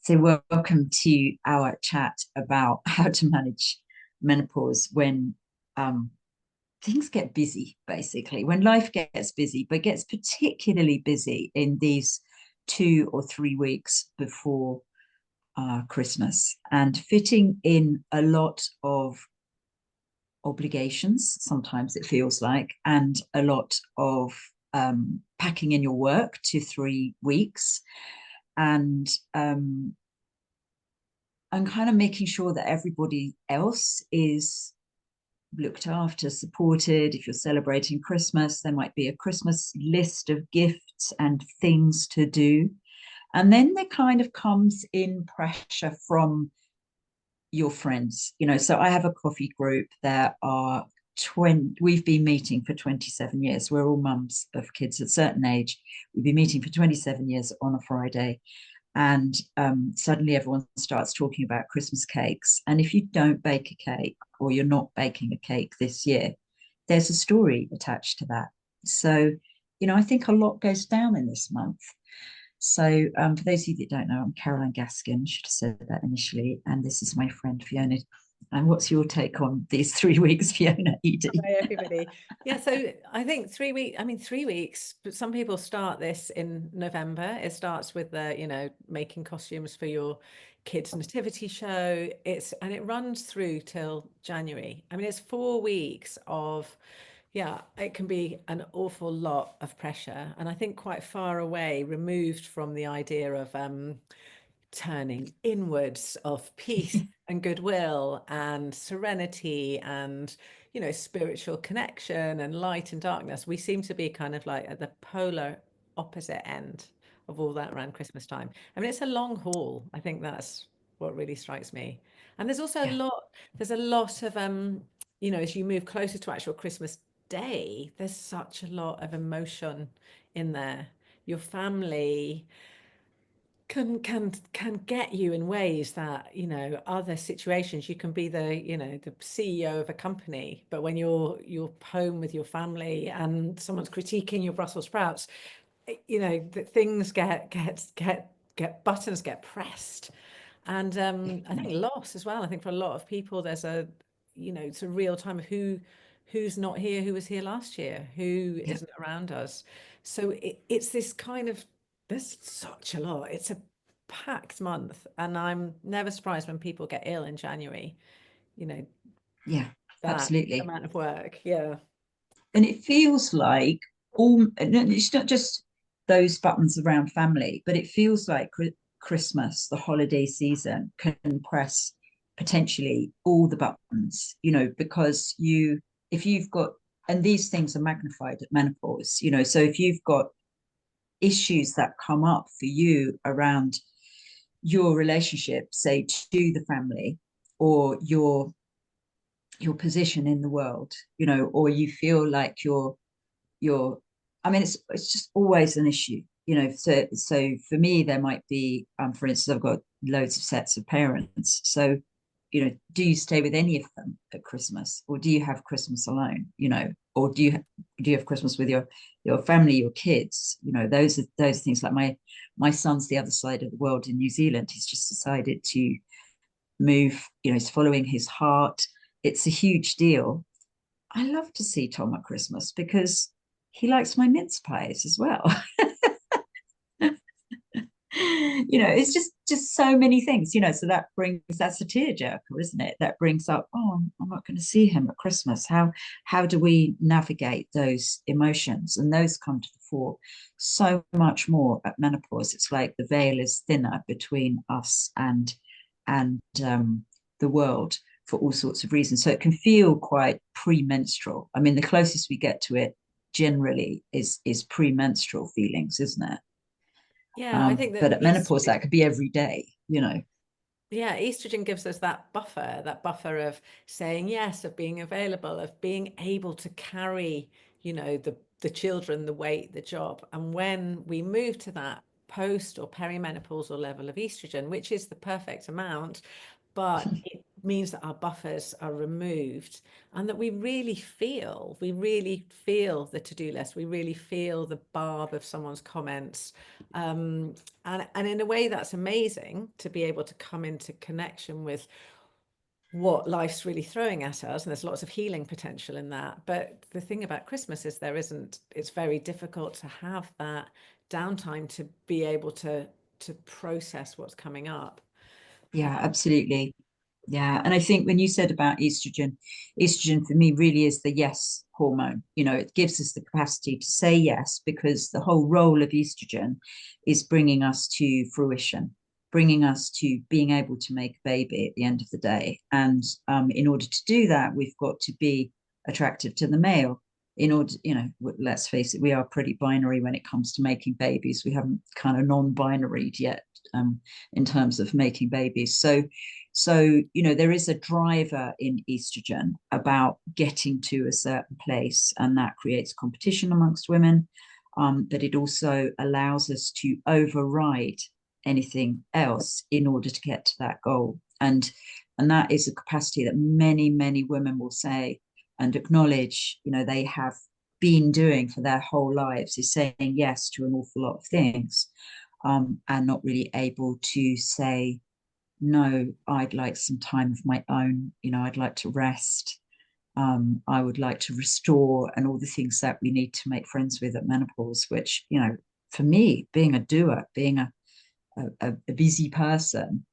So, welcome to our chat about how to manage menopause when um, things get busy, basically, when life gets busy, but gets particularly busy in these 2 or 3 weeks before Christmas, and fitting in a lot of obligations, sometimes it feels like, and a lot of packing in your work to 3 weeks, and and kind of making sure that everybody else is looked after, supported. If you're celebrating Christmas, there might be a Christmas list of gifts and things to do. And then there kind of comes in pressure from your friends. So I have a coffee group. There are 20, we've been meeting for 27 years. We're all mums of kids at a certain age. We've been meeting for 27 years on a Friday. And suddenly everyone starts talking about Christmas cakes. And if you don't bake a cake, or you're not baking a cake this year, there's a story attached to that. So, I think a lot goes down in this month. So, for those of you that don't know, I'm Caroline Gaskin. I should have said that initially. And this is my friend Fiona. And what's your take on these 3 weeks, Fiona, Edie? Hi, everybody. Yeah, so I think 3 weeks, but some people start this in November. It starts with making costumes for your kids' nativity show. And it runs through till January. I mean, it's 4 weeks of, yeah, it can be an awful lot of pressure. And I think quite far away, removed from the idea of turning inwards of peace and goodwill and serenity and spiritual connection and light and darkness. We seem to be kind of like at the polar opposite end of all that around Christmas time. I mean, it's a long haul. I think that's what really strikes me. And there's also Yeah, there's a lot of as you move closer to actual Christmas Day, there's such a lot of emotion in there. Your family can get you in ways that other situations you can be the CEO of a company, but when you're home with your family and someone's critiquing your Brussels sprouts, that things get buttons get pressed. And I think definitely. loss as well. I think for a lot of people there's it's a real time of who's not here, who was here last year, who Yeah. isn't around us. So it's this kind of, there's such a lot. It's a packed month, and I'm never surprised when people get ill in January. You know, Yeah, that absolutely. amount of work. Yeah. And it feels like it's not just those buttons around family, but it feels like Christmas, the holiday season, can press potentially all the buttons, because if you've got, and these things are magnified at menopause, so if you've got issues that come up for you around your relationship, say, to the family, or your position in the world, or you feel like you're I mean, it's just always an issue, so for me there might be, for instance, I've got loads of sets of parents. So, do you stay with any of them at Christmas, or do you have Christmas alone, or do you have Christmas with your family, your kids? Those things. Like my son's the other side of the world in New Zealand. He's just decided to move, he's following his heart. It's a huge deal. I love to see Tom at Christmas because he likes my mince pies as well. It's just so many things, so that's a tearjerker, isn't it? That brings up, oh, I'm not going to see him at Christmas. How do we navigate those emotions? And those come to the fore so much more at menopause. It's like the veil is thinner between us and the world, for all sorts of reasons. So it can feel quite premenstrual. I mean, the closest we get to it generally is premenstrual feelings, isn't it? Yeah, I think But that at menopause, that could be every day. yeah, estrogen gives us that buffer of saying yes, of being available, of being able to carry, the children, the weight, the job. And when we move to that post or perimenopausal level of estrogen, which is the perfect amount, but means that our buffers are removed, and that we really feel the to-do list. We really feel the barb of someone's comments. And in a way, that's amazing to be able to come into connection with what life's really throwing at us, and there's lots of healing potential in that. But the thing about Christmas is it's very difficult to have that downtime to be able to process what's coming up. Yeah, absolutely. Yeah. And I think when you said about estrogen for me really is the yes hormone. It gives us the capacity to say yes, because the whole role of estrogen is bringing us to fruition, bringing us to being able to make a baby at the end of the day. And in order to do that, we've got to be attractive to the male. In order, let's face it, we are pretty binary when it comes to making babies. We haven't kind of non-binary yet in terms of making babies. So there is a driver in estrogen about getting to a certain place, and that creates competition amongst women. But it also allows us to override anything else in order to get to that goal. And that is a capacity that many women will say and acknowledge, they have been doing for their whole lives, is saying yes to an awful lot of things, and not really able to say, no, I'd like some time of my own. I'd like to rest. I would like to restore, and all the things that we need to make friends with at menopause, which, for me, being a doer, being a busy person,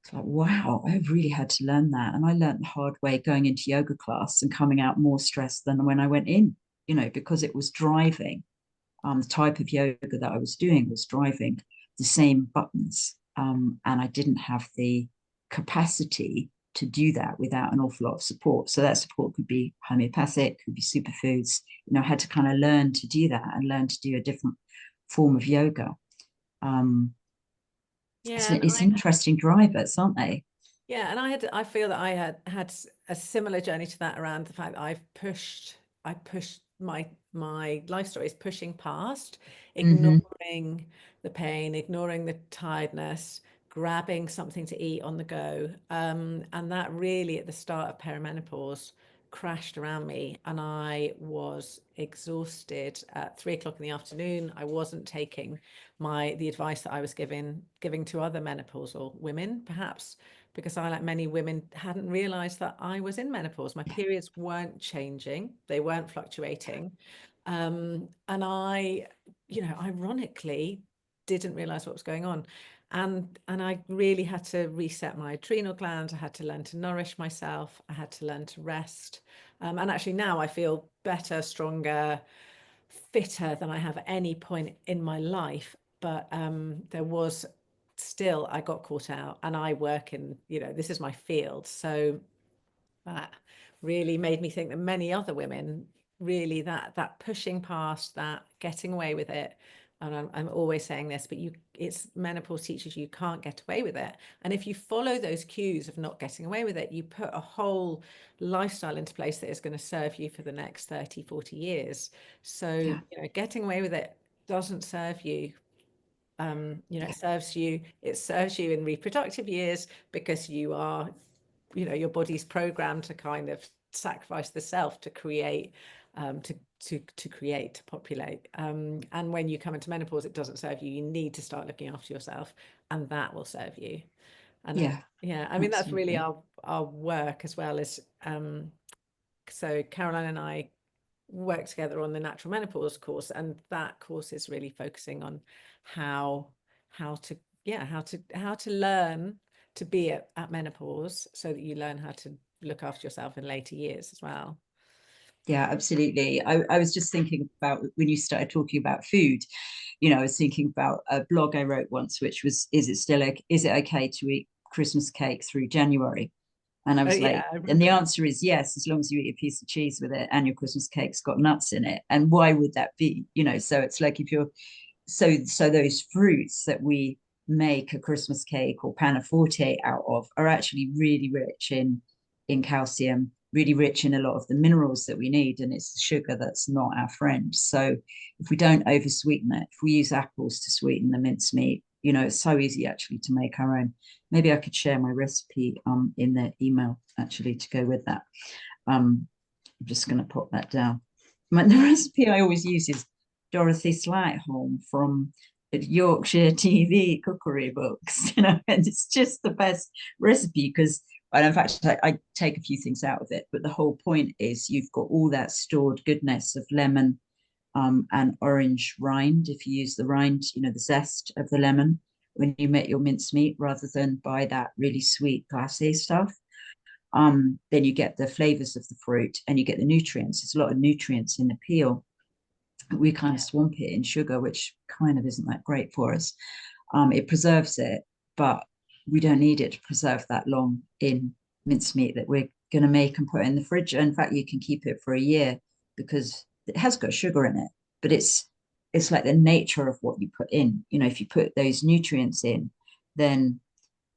it's like, wow, I really had to learn that. And I learned the hard way going into yoga class and coming out more stressed than when I went in, because it was driving. The type of yoga that I was doing was driving the same buttons. And I didn't have the capacity to do that without an awful lot of support. So that support could be homeopathic, could be superfoods. I had to kind of learn to do that and learn to do a different form of yoga. Yeah, It's interesting drivers, aren't they? Yeah, and I feel that I had a similar journey to that, around the fact that I pushed my life stories, pushing past, ignoring the pain, ignoring the tiredness, grabbing something to eat on the go. And that really, at the start of perimenopause, crashed around me, and I was exhausted at 3 o'clock in the afternoon. I wasn't taking the advice that I was giving to other menopausal women, perhaps because I, like many women, hadn't realized that I was in menopause. My periods weren't changing, they weren't fluctuating. And I, ironically, didn't realize what was going on. And I really had to reset my adrenal glands. I had to learn to nourish myself. I had to learn to rest. And actually now I feel better, stronger, fitter than I have at any point in my life. But there was still, I got caught out, and I work in, this is my field. So that really made me think that many other women, really, that pushing past, that getting away with it. And I'm always saying this, but it's menopause teaches you can't get away with it. And if you follow those cues of not getting away with it, you put a whole lifestyle into place that is going to serve you for the next 30, 40 years. So, Yeah. getting away with it doesn't serve you. It serves you in reproductive years, because you are, your body's programmed to kind of sacrifice the self to create, to populate. And when you come into menopause, it doesn't serve you. You need to start looking after yourself, and that will serve you. And I mean, that's really Absolutely. our work as well. As so Caroline and I work together on the natural menopause course, and that course is really focusing on how to learn to be at menopause, so that you learn how to look after yourself in later years as well. Yeah, absolutely. I was just thinking about when you started talking about food, I was thinking about a blog I wrote once, which was, is it okay to eat Christmas cake through January? And I Oh was yeah, like, I and the remember that. answer is yes, as long as you eat a piece of cheese with it and your Christmas cake's got nuts in it. And why would that be? So it's like, if you're so those fruits that we make a Christmas cake or panaforte out of are actually really rich in calcium, really rich in a lot of the minerals that we need, and it's the sugar that's not our friend. So if we don't over sweeten it, if we use apples to sweeten the mincemeat, it's so easy actually to make our own. Maybe I could share my recipe in the email actually to go with that. I'm just going to put that down. The recipe I always use is Dorothy Slightholm from Yorkshire TV cookery books, and it's just the best recipe because, and in fact, I take a few things out of it, but the whole point is you've got all that stored goodness of lemon and orange rind. If you use the rind, the zest of the lemon when you make your mincemeat rather than buy that really sweet glacé stuff. Then you get the flavors of the fruit and you get the nutrients. There's a lot of nutrients in the peel. We kind of swamp it in sugar, which kind of isn't that great for us. It preserves it, but we don't need it to preserve that long in mincemeat that we're going to make and put in the fridge. In fact, you can keep it for a year because it has got sugar in it, but it's like the nature of what you put in. If you put those nutrients in, then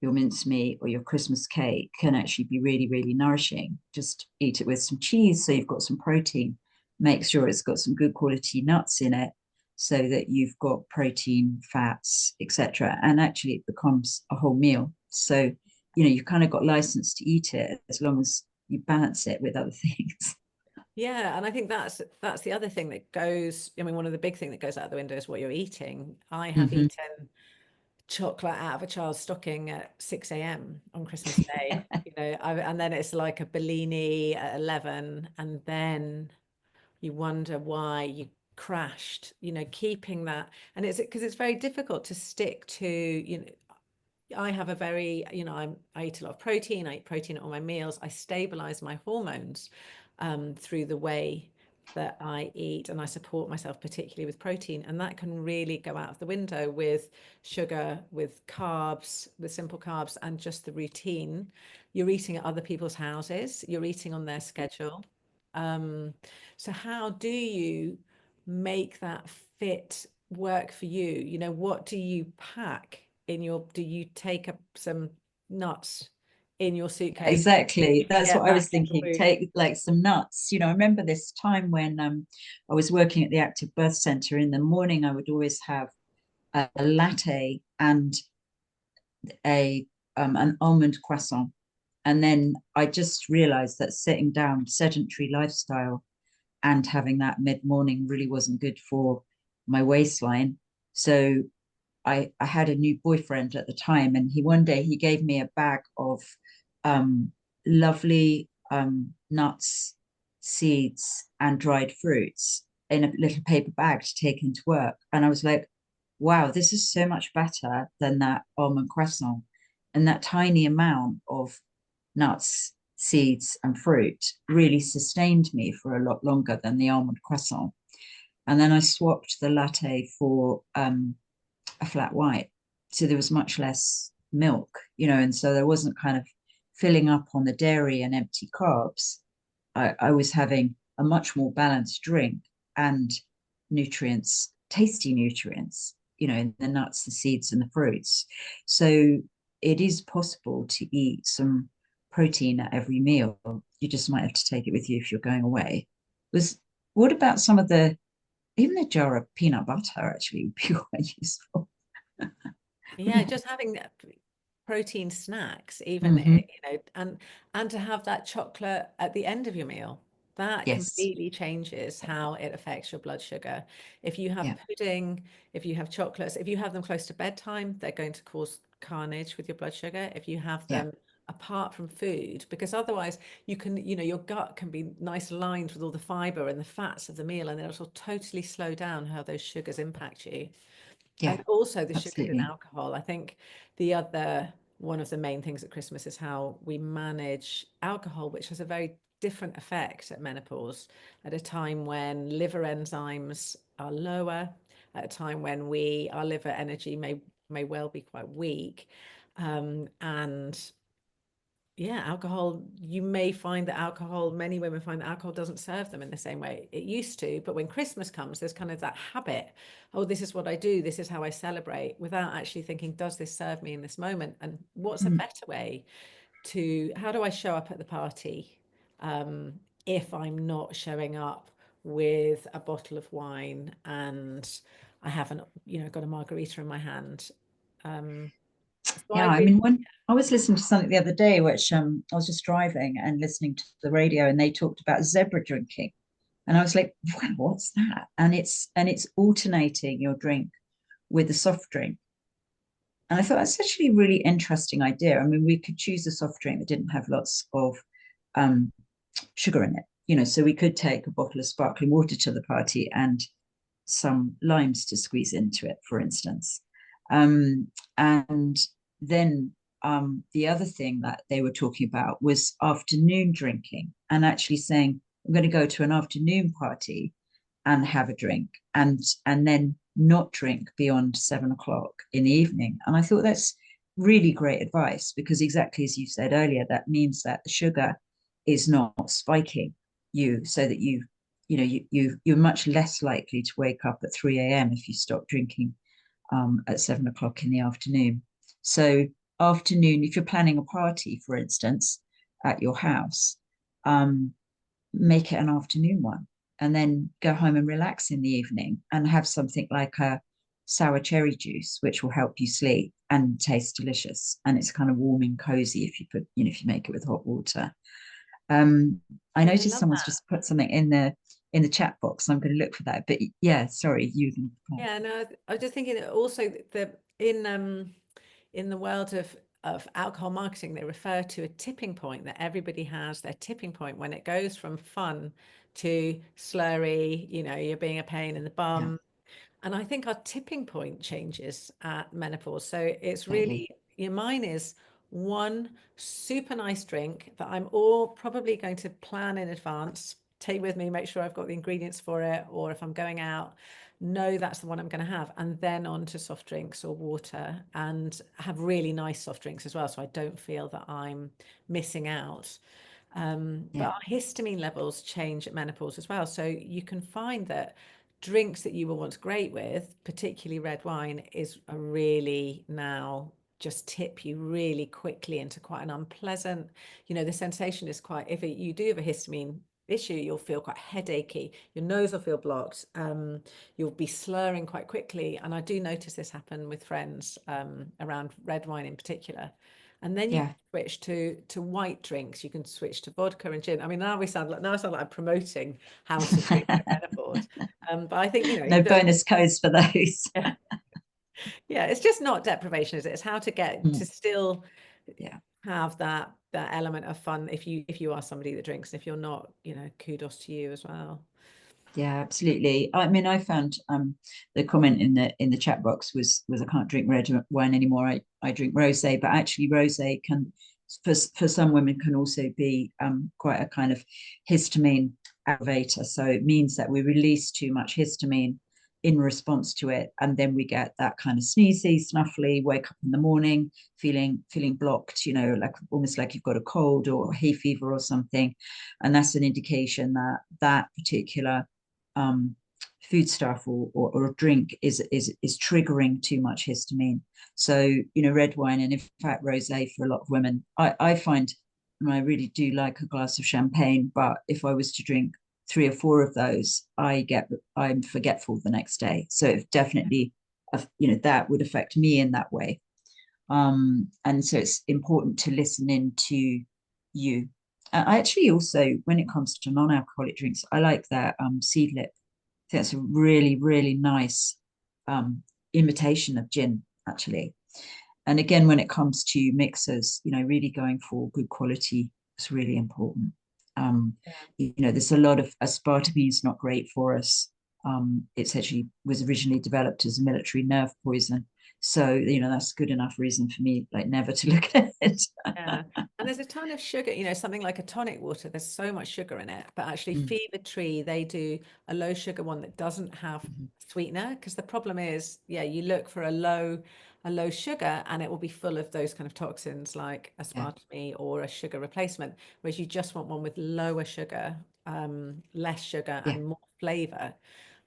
your mincemeat or your Christmas cake can actually be really, really nourishing. Just eat it with some cheese so you've got some protein. Make sure it's got some good quality nuts in it so that you've got protein, fats, etc. And actually it becomes a whole meal. So, you've kind of got license to eat it as long as you balance it with other things. Yeah, and I think that's the other thing that goes. I mean, one of the big thing that goes out the window is what you're eating. I have Mm-hmm. eaten chocolate out of a child's stocking at 6 a.m. on Christmas Day, and then it's like a Bellini at 11, and then you wonder why you crashed, keeping that. And it's because it's very difficult to stick to, I have a very, I eat a lot of protein. I eat protein at all my meals. I stabilize my hormones through the way that I eat, and I support myself particularly with protein. And that can really go out of the window with sugar, with carbs, with simple carbs, and just the routine. You're eating at other people's houses. You're eating on their schedule. Um, so how do you make that fit work for you? What do you pack in do you take up some nuts in your suitcase Exactly. to That's get what I back was in the thinking. mood? Take like some nuts. I remember this time when I was working at the Active Birth Center. In the morning, I would always have a latte and a an almond croissant. And then I just realized that sitting down, sedentary lifestyle, and having that mid-morning really wasn't good for my waistline. So I had a new boyfriend at the time, and one day he gave me a bag of um, lovely nuts, seeds, and dried fruits in a little paper bag to take into work. And I was like, wow, this is so much better than that almond croissant. And that tiny amount of nuts, seeds, and fruit really sustained me for a lot longer than the almond croissant. And then I swapped the latte for a flat white. So there was much less milk, and so there wasn't kind of filling up on the dairy and empty carbs. I was having a much more balanced drink and nutrients, tasty nutrients, in the nuts, the seeds, and the fruits. So it is possible to eat some protein at every meal. You just might have to take it with you if you're going away. Was what about some of the even a jar of peanut butter actually would be quite useful. Yeah, just having protein snacks, even Mm-hmm. and to have that chocolate at the end of your meal. That Yes. completely changes how it affects your blood sugar. If you have Yeah. pudding, if you have chocolates, if you have them close to bedtime, they're going to cause carnage with your blood sugar. If you have Yeah. them apart from food, because otherwise your gut can be nice lined with all the fiber and the fats of the meal, and it'll totally slow down how those sugars impact you. And Yeah. also the sugars in Absolutely. alcohol. I think the other one of the main things at Christmas is how we manage alcohol, which has a very different effect at menopause, at a time when liver enzymes are lower, at a time when our liver energy may well be quite weak. And yeah, alcohol, you may find that many women find that alcohol doesn't serve them in the same way it used to. But when Christmas comes, there's kind of that habit. Oh, this is what I do. This is how I celebrate, without actually thinking, does this serve me in this moment? And what's a Mm. better way how do I show up at the party um, if I'm not showing up with a bottle of wine and I haven't, got a margarita in my hand? So I Yeah, I really, mean, when I was listening to something the other day, which I was just driving and listening to the radio, and they talked about zebra drinking, and I was like, wow, what's that? And it's alternating your drink with a soft drink. And I thought that's actually a really interesting idea. I mean, we could choose a soft drink that didn't have lots of um, sugar in it, so we could take a bottle of sparkling water to the party and some limes to squeeze into it, for instance. And then the other thing that they were talking about was afternoon drinking, and actually saying, I'm going to go to an afternoon party and have a drink, and then not drink beyond 7 o'clock in the evening. And I thought that's really great advice, because exactly as you said earlier, that means that the sugar is not spiking you, so that you're much less likely to wake up at 3 a.m. if you stop drinking at 7 o'clock in the afternoon. So afternoon, if you're planning a party, for instance, at your house, um, make it an afternoon one, and then go home and relax in the evening and have something like a sour cherry juice, which will help you sleep and taste delicious. And it's kind of warm and cozy if you make it with hot water. I yeah, I noticed love someone's that. just put something in the chat box. I'm going to look for that. But yeah, sorry, you can. Yeah, no, I was just thinking that also that in the world of alcohol marketing, they refer to a tipping point, that everybody has their tipping point when it goes from fun to slurry, you're being a pain in the Yeah, bum. And I think our tipping point changes at menopause. So it's totally. really, your mine is one super nice drink that I'm all probably going to plan in advance, take with me, make sure I've got the ingredients for it, or if I'm going out, know that's the one I'm going to have, and then on to soft drinks or water, and have really nice soft drinks as well, so I don't feel that I'm missing out. But Yeah, our histamine levels change at menopause as well. So you can find that drinks that you were once great with, particularly red wine, is a really now just tip you really quickly into quite an unpleasant, the sensation is quite, if you do have a histamine issue, you'll feel quite headachy, your nose will feel blocked, you'll be slurring quite quickly. And I do notice this happen with friends around red wine in particular. And then you yeah. can switch to white drinks. You can switch to vodka and gin. I mean, now I sound like I'm promoting how to drink at menopause. But I think No the bonus codes for those. yeah, yeah, it's just not deprivation, is it? It's how to get to still Yeah. have that element of fun if you are somebody that drinks. And if you're not, kudos to you as well. Yeah, absolutely. I mean, I found the comment in the chat box was I can't drink red wine anymore. I drink rosé, but actually rosé can for some women can also be quite a kind of histamine aggravator. So it means that we release too much histamine in response to it, and then we get that kind of sneezy, snuffly, wake up in the morning feeling blocked, like almost like you've got a cold or hay fever or something. And that's an indication that that particular um, food stuff or drink is triggering too much histamine. So red wine, and in fact rosé for a lot of women. I find, and I really do like a glass of champagne, but if I was to drink 3 or 4 of those, I'm forgetful the next day. So it definitely, that would affect me in that way. And so it's important to listen in to you. I actually also, when it comes to non-alcoholic drinks, I like that seedlip. I think that's a really, really nice imitation of gin, actually. And again, when it comes to mixers, really going for good quality is really important. There's a lot of aspartame is not great for us. It's actually was originally developed as a military nerve poison. So, that's good enough reason for me, like, never to look at it. Yeah. And there's a ton of sugar, something like a tonic water, there's so much sugar in it. But actually, Mm, Fever Tree, they do a low sugar one that doesn't have mhm. sweetener. Because the problem is, yeah, you look for a low sugar and it will be full of those kind of toxins like Yeah, aspartame or a sugar replacement. Whereas you just want one with lower sugar, less sugar yeah, and more flavor.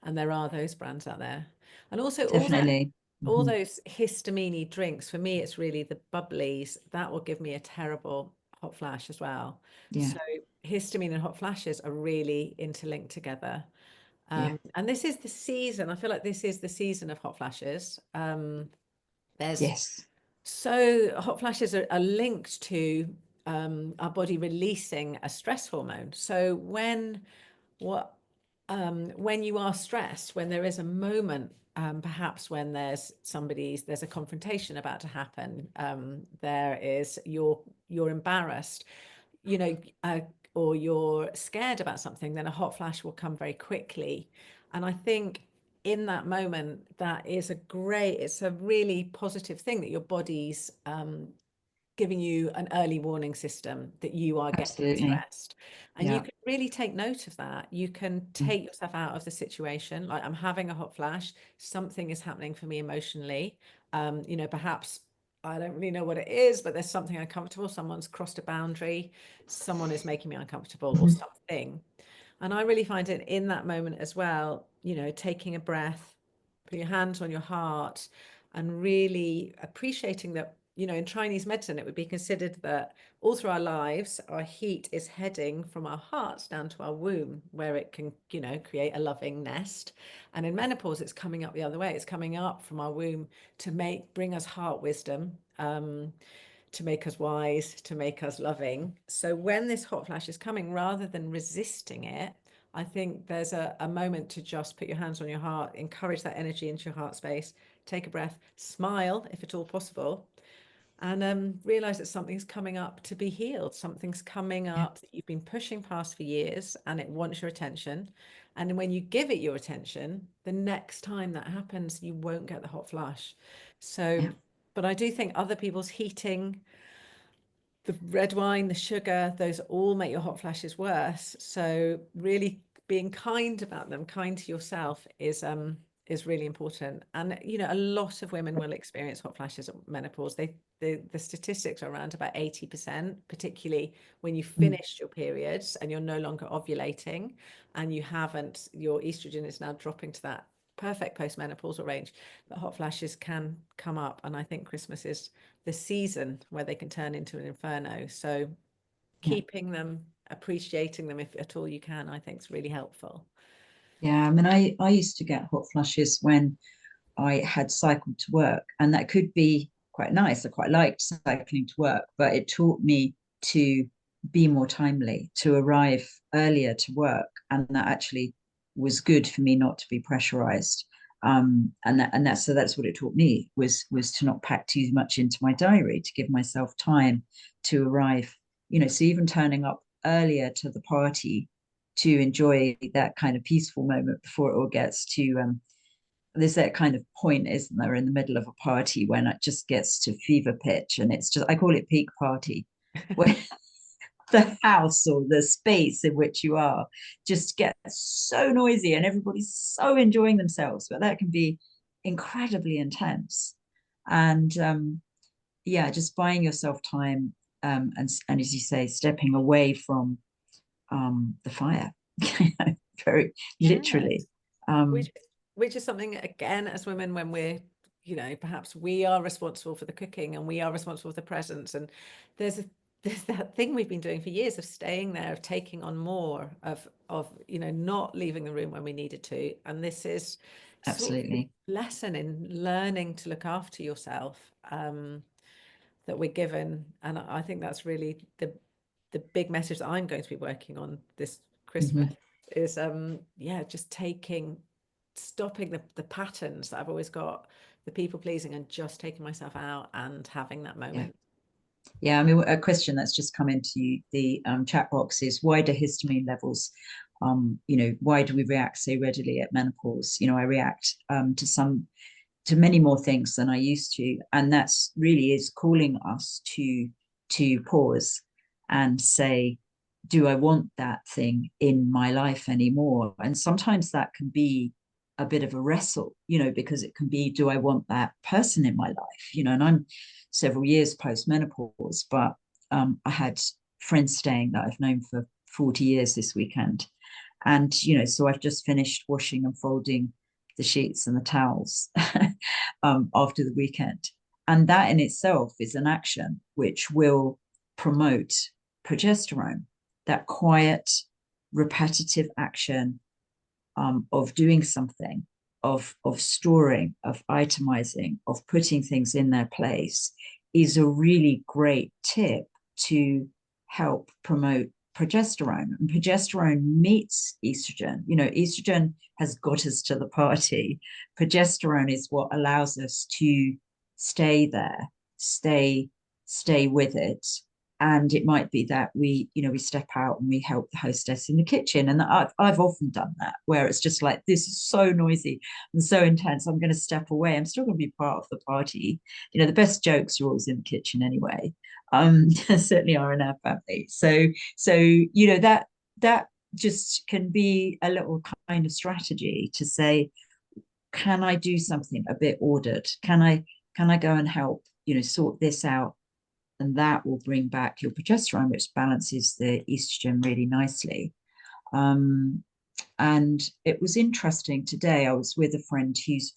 And there are those brands out there. And also definitely. all Mhm. those histamine drinks, for me, it's really the bubblies that will give me a terrible hot flash as well. Yeah, So histamine and hot flashes are really interlinked together. yeah, And this is the season. I feel like this is the season of hot flashes. There's Yes. So hot flashes are linked to our body releasing a stress hormone. So what when you are stressed, when there is a moment, perhaps when there's a confrontation about to happen, there is you're embarrassed, you know, or you're scared about something, then a hot flash will come very quickly. And I think in that moment, it's a really positive thing that your body's giving you an early warning system that you are getting Absolutely. stressed. And you Yeah. can really take note of that. You can Mm. take yourself out of the situation. Like, I'm having a hot flash, something is happening for me emotionally. Perhaps I don't really know what it is, but there's something uncomfortable. Someone's crossed a boundary, someone is making me uncomfortable, or Mhm. something. And I really find it in that moment as well, taking a breath, put your hands on your heart, and really appreciating that, in Chinese medicine, it would be considered that all through our lives, our heat is heading from our hearts down to our womb, where it can, create a loving nest. And in menopause, it's coming up the other way. It's coming up from our womb to bring us heart wisdom. To make us wise, to make us loving. So when this hot flash is coming, rather than resisting it, I think there's a moment to just put your hands on your heart, encourage that energy into your heart space, take a breath, smile if at all possible, and realize that something's coming up to be healed. Something's coming Yeah. up that you've been pushing past for years, and it wants your attention. And when you give it your attention, the next time that happens, you won't get the hot flash. So, Yeah. but I do think other people's heating, the red wine, the sugar, those all make your hot flashes worse. So really being kind about them, kind to yourself is really important. And a lot of women will experience hot flashes at menopause. The statistics are around about 80%, particularly when you Mm. finished your periods and you're no longer ovulating, and your estrogen is now dropping to that perfect postmenopausal range. The hot flashes can come up, and I think Christmas is the season where they can turn into an inferno. So Yeah. keeping them, appreciating them if at all you can, I think is really helpful. Yeah. I mean, I used to get hot flushes when I had cycled to work, and that could be quite nice. I quite liked cycling to work, but it taught me to be more timely, to arrive earlier to work, and that actually was good for me not to be pressurized. That's what it taught me was to not pack too much into my diary, to give myself time to arrive. So even turning up earlier to the party to enjoy that kind of peaceful moment before it all gets to there's that kind of point, isn't there, in the middle of a party when it just gets to fever pitch, and it's just, I call it peak party, where the house or the space in which you are just gets so noisy and everybody's so enjoying themselves, but that can be incredibly intense. And yeah, just buying yourself time, and as you say, stepping away from the fire, very Yeah, literally. Um, which is something, again, as women, when we're, perhaps we are responsible for the cooking and we are responsible for the presents, and there's a there's that thing we've been doing for years of staying there, of taking on more, of not leaving the room when we needed to. And this is sort of Absolutely. a lesson in learning to look after yourself, that we're given. And I think that's really the big message that I'm going to be working on this Christmas, Mhm. is just stopping the patterns that I've always got, the people pleasing, and just taking myself out and having that Yeah. moment. Yeah. I mean, a question that's just come into the chat box is, why do histamine levels, why do we react so readily at menopause? I react to many more things than I used to. And that's really is calling us to pause and say, do I want that thing in my life anymore? And sometimes that can be a bit of a wrestle, because it can be, do I want that person in my life? And I'm several years post menopause, but I had friends staying that I've known for 40 years this weekend. And, so I've just finished washing and folding the sheets and the towels after the weekend. And that in itself is an action which will promote progesterone, that quiet, repetitive action of doing something of storing, of itemizing, of putting things in their place is a really great tip to help promote progesterone. And progesterone meets estrogen. You know, estrogen has got us to the party. Progesterone is what allows us to stay there, stay with it. And it might be that we step out and we help the hostess in the kitchen. And I've often done that, where it's just like, this is so noisy and so intense. I'm going to step away. I'm still going to be part of the party. You know, the best jokes are always in the kitchen anyway. Certainly are in our family. So that just can be a little kind of strategy to say, can I do something a bit ordered? Can I go and help, sort this out? And that will bring back your progesterone, which balances the estrogen really nicely. And it was interesting today. I was with a friend who's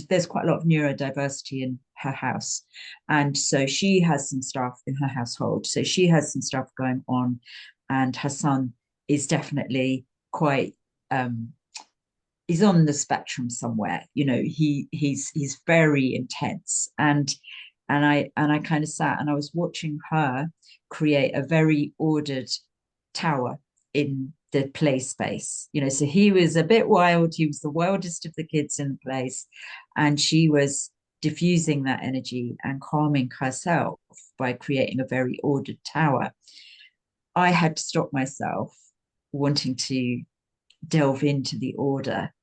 there's quite a lot of neurodiversity in her house. And so she has some stuff in her household. So she has some stuff going on, and her son is definitely quite he's on the spectrum somewhere. He's very intense. And I kind of sat and I was watching her create a very ordered tower in the play space. So he was a bit wild. He was the wildest of the kids in the place. And she was diffusing that energy and calming herself by creating a very ordered tower. I had to stop myself wanting to delve into the order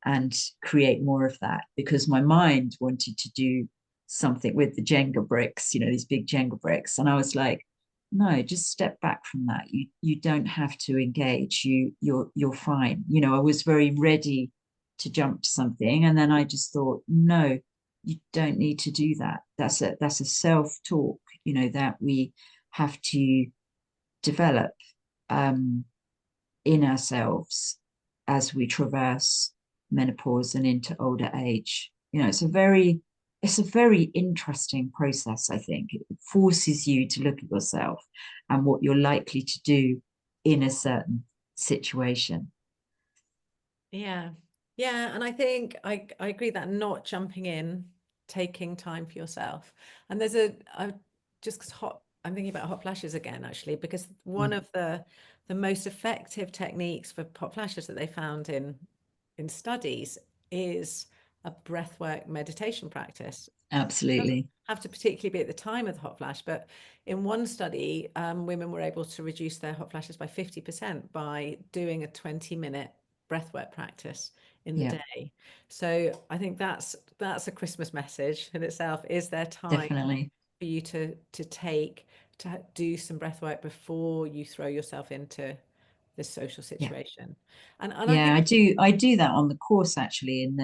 and create more of that, because my mind wanted to do something with the Jenga bricks, these big Jenga bricks. And I was like, no, just step back from that. You don't have to engage. You're fine. I was very ready to jump to something. And then I just thought, no, you don't need to do that. That's a self-talk, that we have to develop in ourselves as we traverse menopause and into older age. It's a very interesting process. I think it forces you to look at yourself and what you're likely to do in a certain situation. Yeah. And I think I agree that not jumping in, taking time for yourself. And I'm thinking about hot flashes again, actually, because one of the most effective techniques for hot flashes that they found in studies is a breathwork meditation practice. It doesn't Absolutely. have to particularly be at the time of the hot flash, but in one study, women were able to reduce their hot flashes by 50% by doing a 20-minute breathwork practice in the Yeah, day. So I think that's a Christmas message in itself. Is there time definitely. for you to do some breathwork before you throw yourself into this social Yeah. situation? And I Yeah, think, I do that on the course, actually, in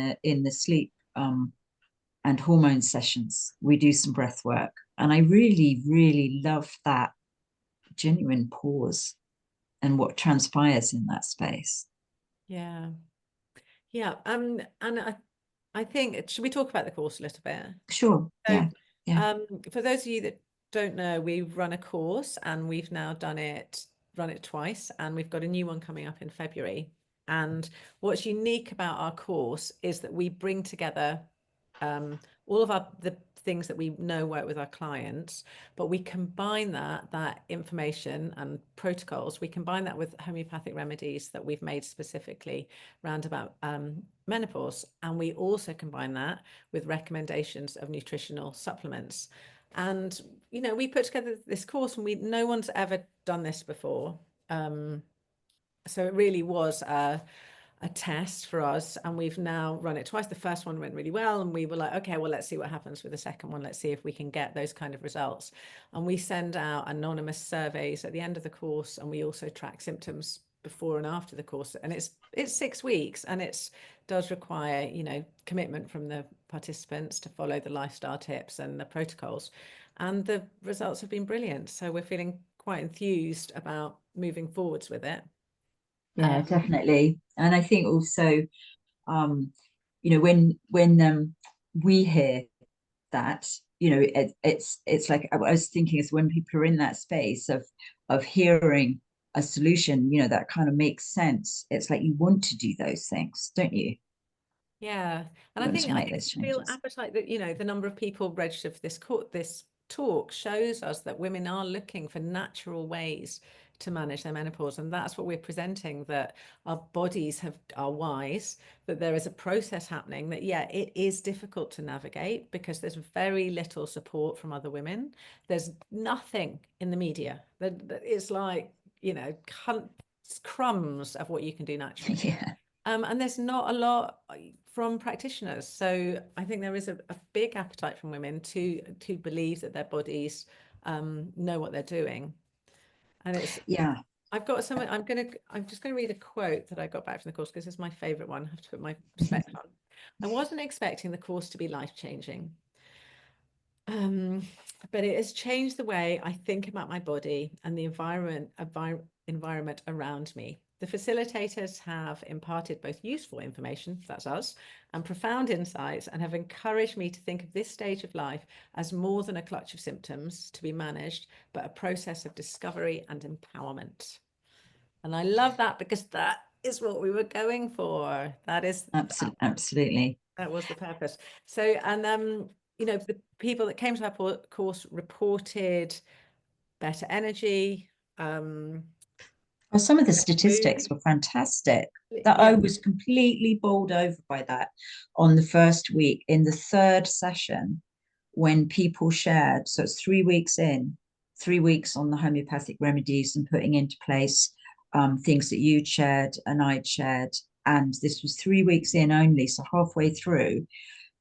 the sleep and hormone sessions. We do some breath work. And I really, really love that genuine pause and what transpires in that space. yeah. Yeah. And I think, should we talk about the course a little bit? Sure. So, Yeah. Yeah. for those of you that don't know, we've run a course and we've now run it twice, and we've got a new one coming up in February. And what's unique about our course is that we bring together all of the things that we know work with our clients, but we combine that information and protocols. We combine that with homeopathic remedies that we've made specifically round about menopause, and we also combine that with recommendations of nutritional supplements. And we put together this course, and no one's ever done this before. So it really was a test for us, and we've now run it twice. The first one went really well, and we were like, okay, well, let's see what happens with the second one. Let's see if we can get those kind of results. And we send out anonymous surveys at the end of the course, and we also track symptoms before and after the course. And it's 6 weeks, and it does require commitment from the participants to follow the lifestyle tips and the protocols, and the results have been brilliant. So we're feeling quite enthused about moving forwards with it. Yeah, definitely. And I think also, when we hear that, it's like I was thinking, is when people are in that space of hearing a solution, you know, that kind of makes sense. It's like you want to do those things, don't you? Yeah, and You I want think to I make think those the real changes. appetite that, you know, the number of people registered for this talk shows us that women are looking for natural ways to manage their menopause, and that's what we're presenting, that our bodies are wise, that there is a process happening, that yeah, it is difficult to navigate because there's very little support from other women. There's nothing in the media that is like, you know, crumbs of what you can do naturally. Yeah. And there's not a lot from practitioners. So I think there is a big appetite from women to believe that their bodies know what they're doing. And it's, Yeah. I've got something, I'm just gonna read a quote that I got back from the course because it's my favorite one. I have to put my specs on. I wasn't expecting the course to be life-changing. But it has changed the way I think about my body and the environment around me. The facilitators have imparted both useful information, that's us, and profound insights, and have encouraged me to think of this stage of life as more than a clutch of symptoms to be managed, but a process of discovery and empowerment. And I love that because that is what we were going for. Absolutely. That was the purpose. So, and you know, the people that came to our course reported better energy, Well, some of the better mood. statistics were fantastic. That I Yeah, was completely bowled over by that on the first week. In the third session, when people shared, so it's 3 weeks in, 3 weeks on the homeopathic remedies and putting into place things that you'd shared and I'd shared. And this was 3 weeks in only, so halfway through.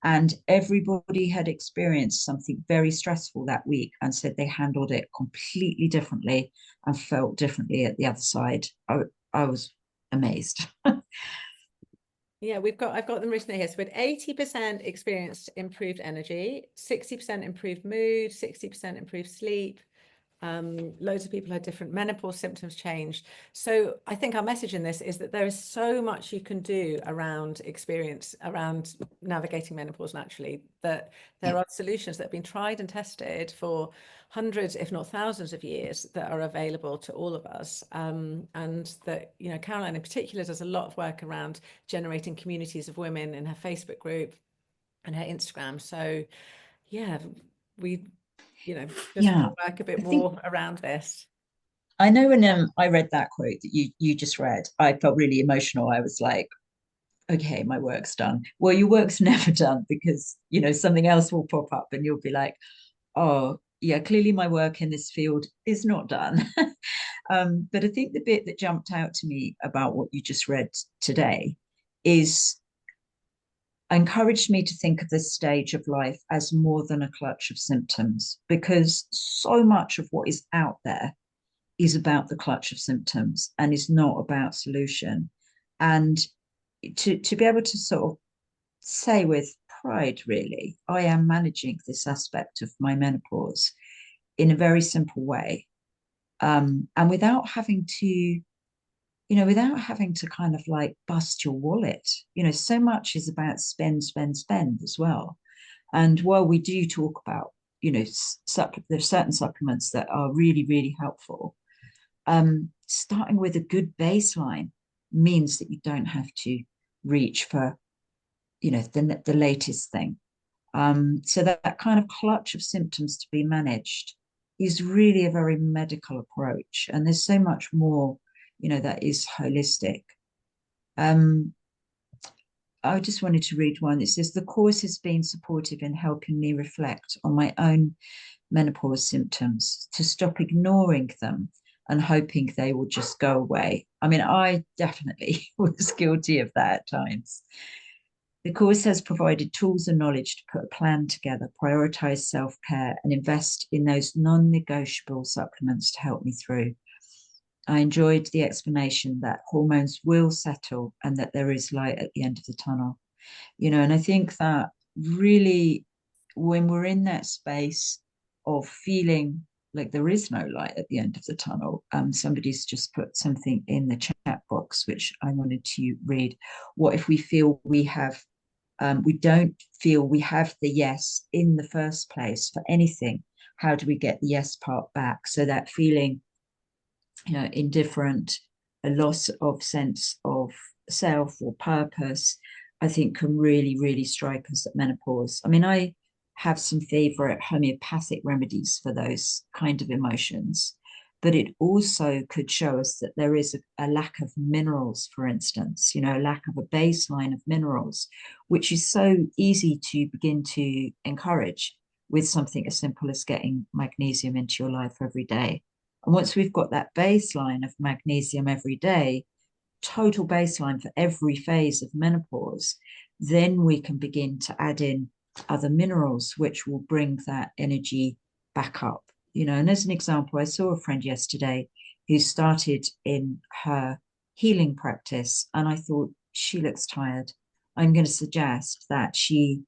And everybody had experienced something very stressful that week and said they handled it completely differently and felt differently at the other side. I was amazed. yeah, I've got them written here. So we had 80% experienced improved energy, 60% improved mood, 60% improved sleep. Loads of people had different menopause symptoms changed. So I think our message in this is that there is so much you can do around navigating menopause naturally, that there Yeah. are solutions that have been tried and tested for hundreds, if not thousands of years, that are available to all of us. And that, you know, Caroline in particular does a lot of work around generating communities of women in her Facebook group and her Instagram. So yeah, we, you know, just Yeah. want to work a bit I think more around this. I know when I read that quote that you just read, I felt really emotional. I was like, okay, my work's done. Well, your work's never done because, you know, something else will pop up and you'll be like, oh, yeah, clearly my work in this field is not done. But I think the bit that jumped out to me about what you just read today is encouraged me to think of this stage of life as more than a clutch of symptoms, because so much of what is out there is about the clutch of symptoms and is not about solution. And to be able to sort of say with pride, really, I am managing this aspect of my menopause in a very simple way, and without having to, without having to kind of like bust your wallet. So much is about spend, spend, spend as well. And while we do talk about, there's certain supplements that are really, really helpful, starting with a good baseline means that you don't have to reach for, the latest thing. So that kind of clutch of symptoms to be managed is really a very medical approach. And there's so much more, that is holistic. Um, I just wanted to read one. It says, the course has been supportive in helping me reflect on my own menopause symptoms, to stop ignoring them and hoping they will just go away. I mean, I definitely was guilty of that at times. The course has provided tools and knowledge to put a plan together, prioritize self care, and invest in those non negotiable supplements to help me through. I enjoyed the explanation that hormones will settle and that there is light at the end of the tunnel. And I think that really, when we're in that space of feeling like there is no light at the end of the tunnel, somebody's just put something in the chat box which I wanted to read. What if we feel we don't feel we have the yes in the first place for anything? How do we get the yes part back? So that feeling indifferent, a loss of sense of self or purpose, I think can really, really strike us at menopause. I mean, I have some favorite homeopathic remedies for those kind of emotions, but it also could show us that there is a lack of minerals, for instance, a lack of a baseline of minerals, which is so easy to begin to encourage with something as simple as getting magnesium into your life every day. And once we've got that baseline of magnesium every day, total baseline for every phase of menopause, then we can begin to add in other minerals, which will bring that energy back up. And as an example, I saw a friend yesterday who started in her healing practice, and I thought, she looks tired. I'm going to suggest that she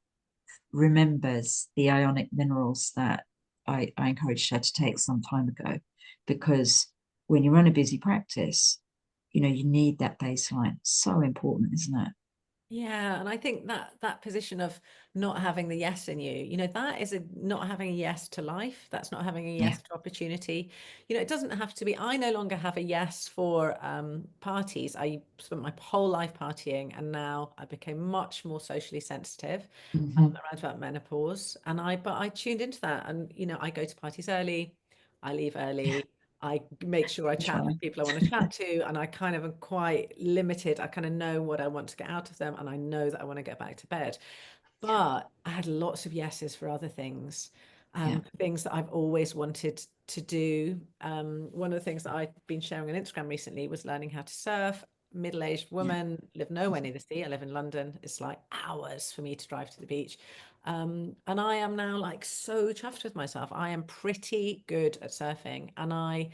remembers the ionic minerals that I encouraged her to take some time ago, because when you run a busy practice, you need that baseline. So important, isn't it? Yeah, and I think that that position of not having the yes in you, that is not having a yes to life. That's not having a Yeah. yes to opportunity. It doesn't have to be. I no longer have a yes for parties. I spent my whole life partying, and now I became much more socially sensitive Mm-hmm. around about menopause. But I tuned into that, and I go to parties early, I leave early. I make sure I chat to Try. people I want to chat to, and I kind of am quite limited. I kind of know what I want to get out of them, and I know that I want to get back to bed. But I had lots of yeses for other things, Yeah. things that I've always wanted to do. One of the things that I've been sharing on Instagram recently was learning how to surf. Middle-aged Yeah. woman, live nowhere near the sea. I live in London. It's like hours for me to drive to the beach. And I am now like so chuffed with myself. I am pretty good at surfing, and I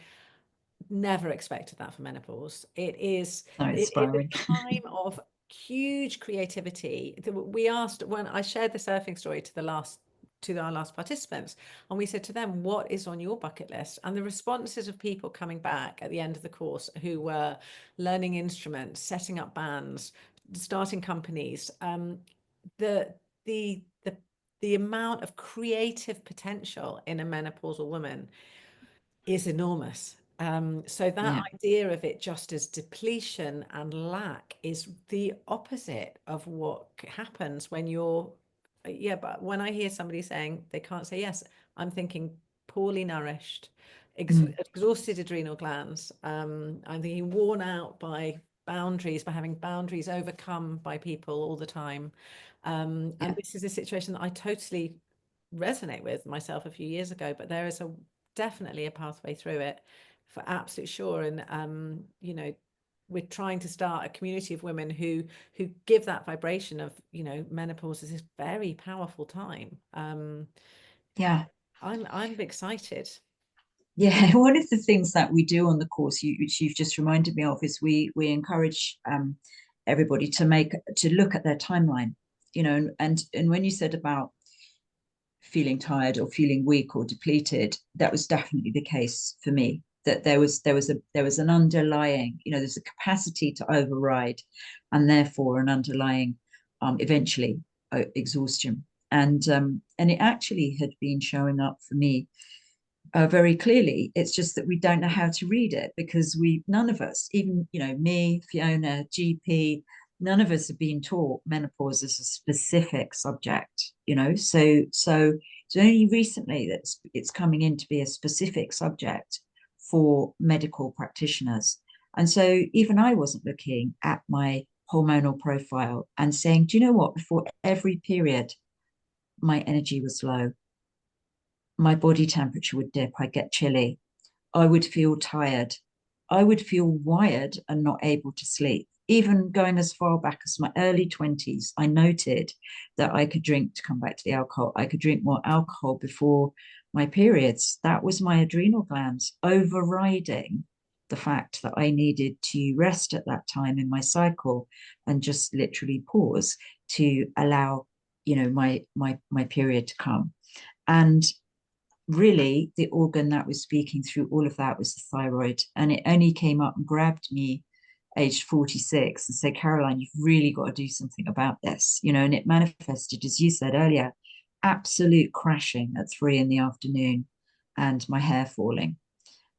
never expected that for menopause. So it is inspiring. a time of huge creativity. We asked, when I shared the surfing story to our last participants, and we said to them, what is on your bucket list? And the responses of people coming back at the end of the course who were learning instruments, setting up bands, starting companies, the the the the amount of creative potential in a menopausal woman is enormous. So that Yeah. idea of it just as depletion and lack is the opposite of what happens when you're, yeah, but when I hear somebody saying they can't say yes, I'm thinking poorly nourished, Mm. exhausted adrenal glands. I'm thinking worn out by boundaries, by having boundaries overcome by people all the time. And Yeah. this is a situation that I totally resonate with myself a few years ago, but there is definitely a pathway through it for absolute sure. And we're trying to start a community of women who give that vibration of menopause is this very powerful time. Yeah. I'm excited. Yeah. One of the things that we do on the course, which you've just reminded me of, is we encourage everybody to look at their timeline. And when you said about feeling tired or feeling weak or depleted, that was definitely the case for me. That there was an underlying, there's a capacity to override, and therefore an underlying, eventually, exhaustion. And it actually had been showing up for me very clearly. It's just that we don't know how to read it, because none of us, even me, Fiona, GP, none of us have been taught menopause as a specific subject. So it's only recently that it's coming in to be a specific subject for medical practitioners. And so even I wasn't looking at my hormonal profile and saying, do you know what? Before every period, my energy was low, my body temperature would dip, I'd get chilly, I would feel tired. I would feel wired and not able to sleep. Even going as far back as my early 20s, I noted that I could drink, to come back to the alcohol, I could drink more alcohol before my periods. That was my adrenal glands overriding the fact that I needed to rest at that time in my cycle and just literally pause to allow, my period to come. And really, the organ that was speaking through all of that was the thyroid. And it only came up and grabbed me aged 46 and said, Caroline, you've really got to do something about this. And it manifested, as you said earlier, absolute crashing at 3 in the afternoon and my hair falling.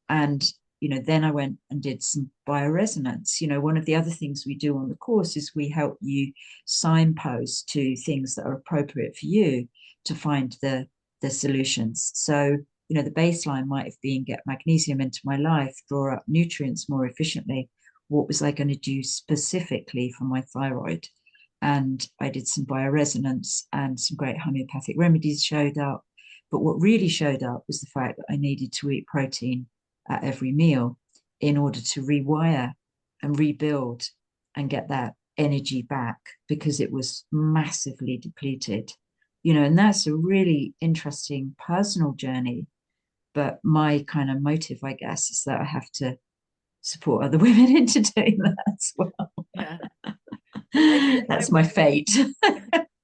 And then I went and did some bioresonance. One of the other things we do on the course is we help you signpost to things that are appropriate for you to find the solutions. So, the baseline might have been get magnesium into my life, draw up nutrients more efficiently. What was I going to do specifically for my thyroid? And I did some bioresonance, and some great homeopathic remedies showed up. But what really showed up was the fact that I needed to eat protein at every meal in order to rewire and rebuild and get that energy back, because it was massively depleted. And that's a really interesting personal journey. But my kind of motive, I guess, is that I have to support other women into doing that as well. Yeah. I do. That's my fate.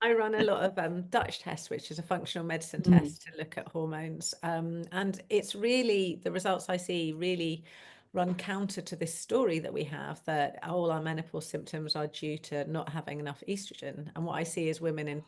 I run a lot of Dutch tests, which is a functional medicine Mm. test to look at hormones. And it's really, the results I see really run counter to this story that we have, that all our menopause symptoms are due to not having enough estrogen. And what I see is women in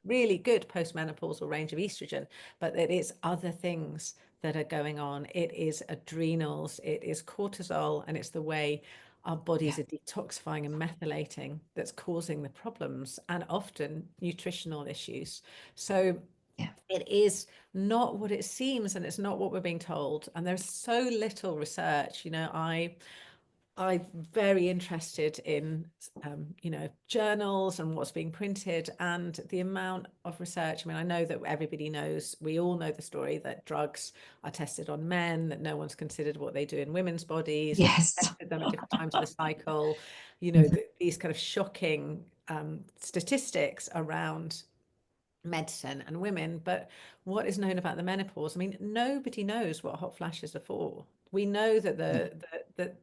really good postmenopausal range of estrogen, but it is other things that are going on. It is adrenals, it is cortisol, and it's the way our bodies Yeah. are detoxifying and methylating that's causing the problems, and often nutritional issues. So Yeah. it is not what it seems, and it's not what we're being told. And there's so little research. I'm very interested in, journals and what's being printed, and the amount of research. I mean, I know that everybody knows, we all know the story that drugs are tested on men, that no one's considered what they do in women's bodies, that Yes. tested them at different times of the cycle. Mhm. These kind of shocking statistics around medicine and women. But what is known about the menopause? I mean, nobody knows what hot flashes are for. We know that that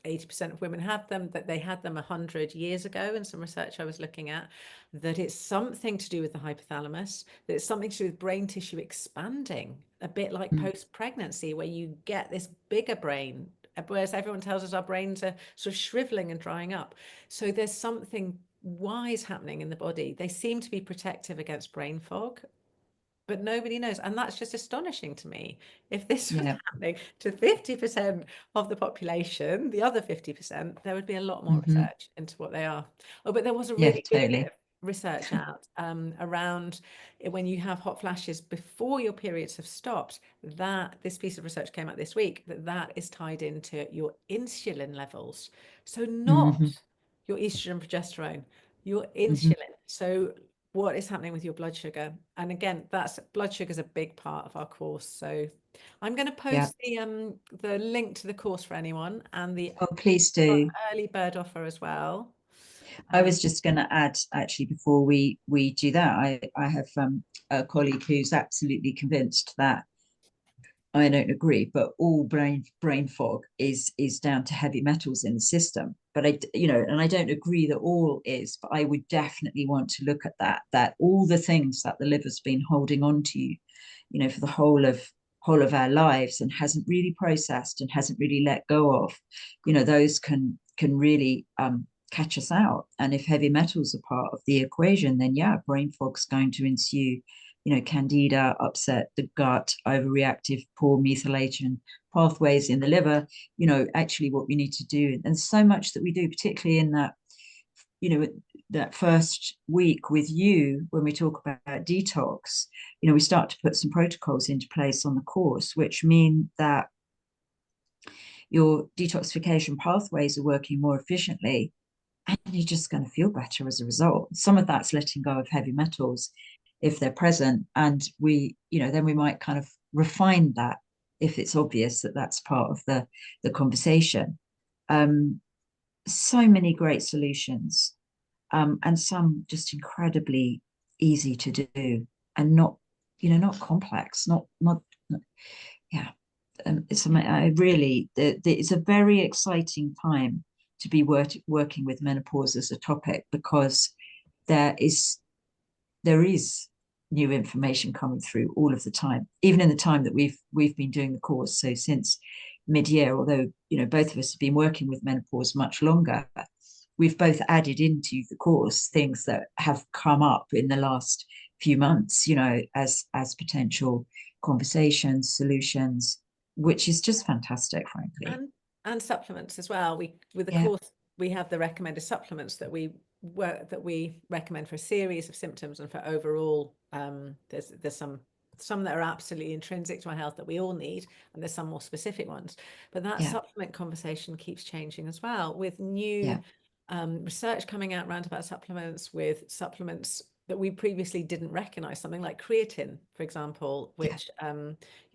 80% of women have them, that they had them 100 years ago in some research I was looking at, that it's something to do with the hypothalamus, that it's something to do with brain tissue expanding, a bit like Mm. post-pregnancy, where you get this bigger brain, whereas everyone tells us our brains are sort of shriveling and drying up. So there's something wise happening in the body. They seem to be protective against brain fog, but nobody knows. And that's just astonishing to me. If this was Yeah. happening to 50% of the population, the other 50%, there would be a lot more Hmm. research into what they are. Oh, but there was a Yeah, really good bit totally. of research out around when you have hot flashes before your periods have stopped, that this piece of research came out this week, that is tied into your insulin levels. So not Hmm. your estrogen, progesterone, your Hmm. insulin. So what is happening with your blood sugar? And again, that's blood sugar is a big part of our course. So I'm going to Yeah. post the link to the course for anyone, and the Oh, please do. early bird offer as well. I Um, was just going to add, actually, before we do that, I have a colleague who's absolutely convinced that I don't agree, but all brain fog is down to heavy metals in the system. But and I don't agree that all is, but I would definitely want to look at that all the things that the liver's been holding on to, for the whole of our lives, and hasn't really processed and hasn't really let go of, those can really catch us out. And if heavy metals are part of the equation, then yeah, brain fog's going to ensue. Candida, upset the gut, overreactive, poor methylation pathways in the liver. Actually what we need to do, and so much that we do, particularly in that, that first week with you, when we talk about detox, we start to put some protocols into place on the course, which mean that your detoxification pathways are working more efficiently, and you're just going to feel better as a result. Some of that's letting go of heavy metals if they're present, and then we might kind of refine that if it's obvious that that's part of the conversation. So many great solutions, and some just incredibly easy to do, and not complex, not yeah. I really, it's a very exciting time to be working with menopause as a topic, because there is there is new information coming through all of the time, even in the time that we've been doing the course. So since mid-year, although both of us have been working with menopause much longer, we've both added into the course things that have come up in the last few months, as potential conversations, solutions. which is just fantastic, frankly. And supplements as well. We with the Yeah, course we have the recommended supplements that we recommend for a series of symptoms and for overall. There's some that are absolutely intrinsic to our health that we all need, and there's some more specific ones. But that yeah, supplement conversation keeps changing as well, with new yeah, research coming out around about supplements, with supplements that we previously didn't recognize, something like creatine, for example, yeah. which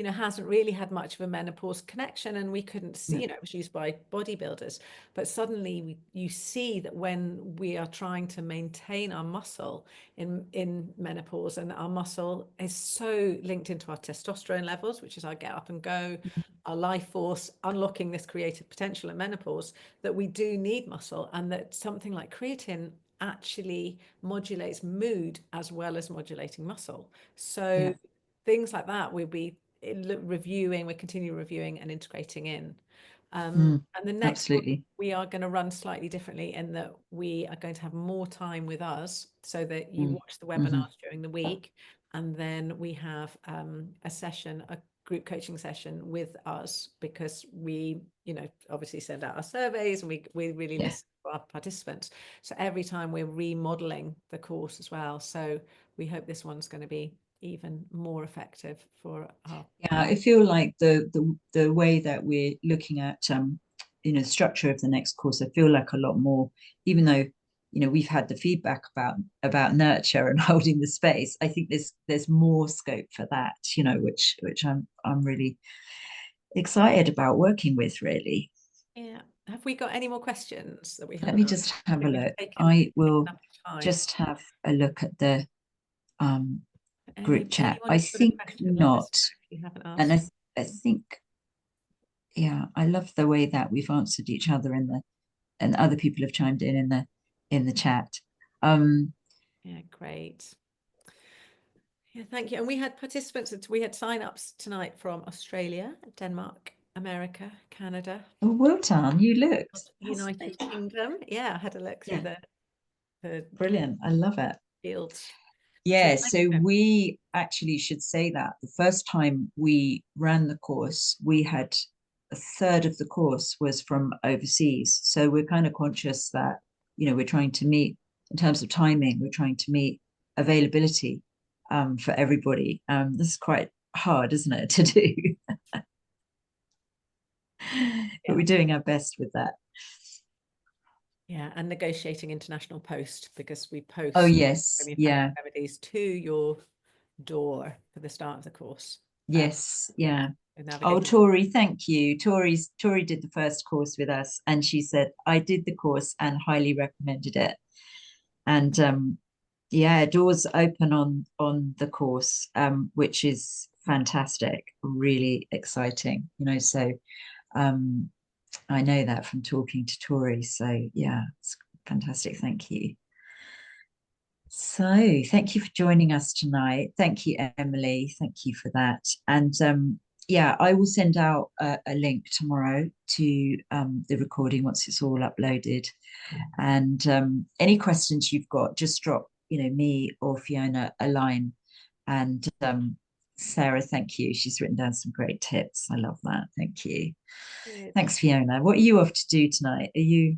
hasn't really had much of a menopause connection, and we couldn't see, No, it was used by bodybuilders. But suddenly you see that when we are trying to maintain our muscle in menopause, and our muscle is so linked into our testosterone levels, which is our get up and go, our life force, unlocking this creative potential in menopause, that we do need muscle, and that something like creatine actually modulates mood as well as modulating muscle. yeah, So things like that we'll be reviewing, we continue reviewing and integrating in. And the next one, absolutely. we are going to run slightly differently, in that we are going to have more time with us, so that you watch the Mm-hmm. webinars during the week, and then we have a group coaching session with us, because we, obviously send out our surveys, and we really Yeah. listen to our participants. So every time we're remodeling the course as well. So we hope this one's going to be even more effective for our. Yeah, I feel like the way that we're looking at structure of the next course, I feel like a lot more, even though we've had the feedback about nurture and holding the space. I think there's more scope for that, which I'm really excited about working with, really. Yeah. Have we got any more questions that we Let haven't me answered? just I have a think we've look. taken I will enough time. just have a look at the um, group chat. Anyone I who's got a think question, let us not. know if you haven't And asked. I think, yeah, I love the way that we've answered each other and other people have chimed in the chat. Yeah, great. Yeah, thank you. And we had participants, we had sign-ups tonight from Australia, Denmark, America, Canada, Oh, well done. You looked. That's United amazing. Kingdom. Yeah, I had a look through Yeah, the brilliant. I love it. fields. So Yeah, thank so you. we actually should say that the first time we ran the course, we had a third of the course was from overseas. So we're kind of conscious that, we're trying to meet, in terms of timing, we're trying to meet availability for everybody. This is quite hard, isn't it, to do? But Yeah. we're doing our best with that. Yeah, and negotiating international post, because we Oh, post yes. homeopathic Yeah. remedies to your door for the start of the course. Yes. Yeah. Oh, Navigating. Tori, thank you. Tori did the first course with us, and she said, I did the course and highly recommended it. And yeah, doors open on the course, which is fantastic, really exciting. So I know that from talking to Tori. So yeah, it's fantastic. Thank you. So thank you for joining us tonight. Thank you, Emily. Thank you for that. And yeah, I will send out a link tomorrow to the recording once it's all uploaded. And any questions you've got, just drop, me or Fiona a line. And Sarah, thank you. She's written down some great tips. I love that. Thank you. Thanks, Fiona. What are you off to do tonight? Are you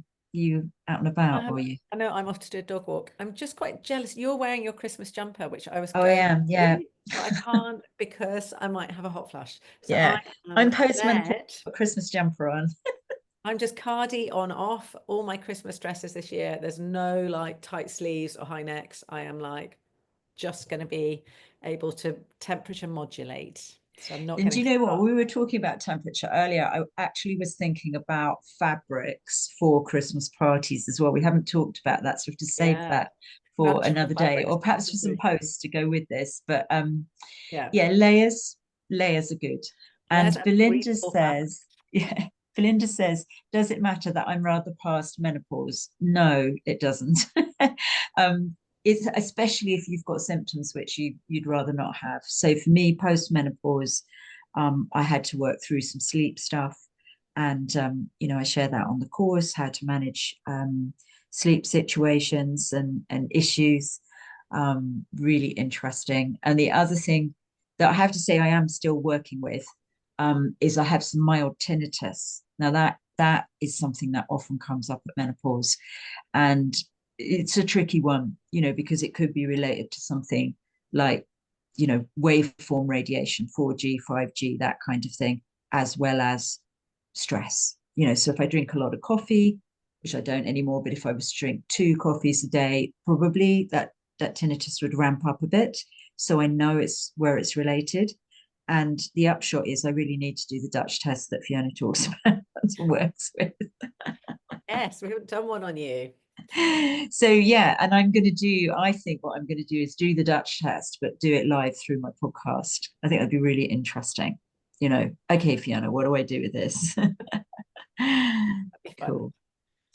out and about, or are you? I know I'm off to do a dog walk. I'm just quite jealous. You're wearing your Christmas jumper, which I was Oh, I going am. Yeah, to, but I can't because I might have a hot flash. So yeah. I I'm am postmenopause. red. Christmas jumper on. I'm just cardi on off. All my Christmas dresses this year, there's no like tight sleeves or high necks. I am like just going to be able to temperature modulate. So I'm not And do getting you know what? stuck. We were talking about temperature earlier. I actually was thinking about fabrics for Christmas parties as well. We haven't talked about that, so we have to save Yeah. that for Natural another day, fabrics. or perhaps for some posts to go with this. But Yeah. yeah, layers are good. Layers And and Belinda breathable fabric. says, yeah, Belinda says, does it matter that I'm rather past menopause? No, it doesn't. um, it's especially if you've got symptoms which you'd rather not have. So for me, post menopause, I had to work through some sleep stuff, and I share that on the course, how to manage sleep situations and issues. Really interesting. And the other thing that I have to say I am still working with is I have some mild tinnitus. Now that is something that often comes up at menopause, and it's a tricky one, because it could be related to something like, waveform radiation, 4G, 5G, that kind of thing, as well as stress. So if I drink a lot of coffee, which I don't anymore, but if I was to drink 2 coffees a day, probably that tinnitus would ramp up a bit. So I know it's where it's related. And the upshot is I really need to do the Dutch test that Fiona talks about and works with. Yes, we haven't done one on you. So yeah, and I think what I'm going to do is do the Dutch test, but do it live through my podcast. I think that'd be really interesting. Okay, Fiona, what do I do with this? Cool.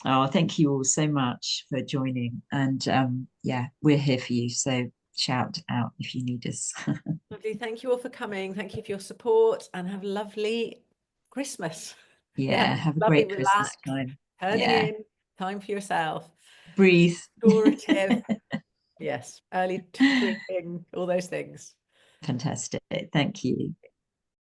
Oh, thank you all so much for joining. And yeah, we're here for you. So shout out if you need us. Lovely. Thank you all for coming. Thank you for your support, and have a lovely Christmas. Yeah, have a Lovely, great Christmas relax, time. turning Yeah, in, time for yourself, breathe. restorative. Yes, early drinking, all those things. Fantastic. Thank you.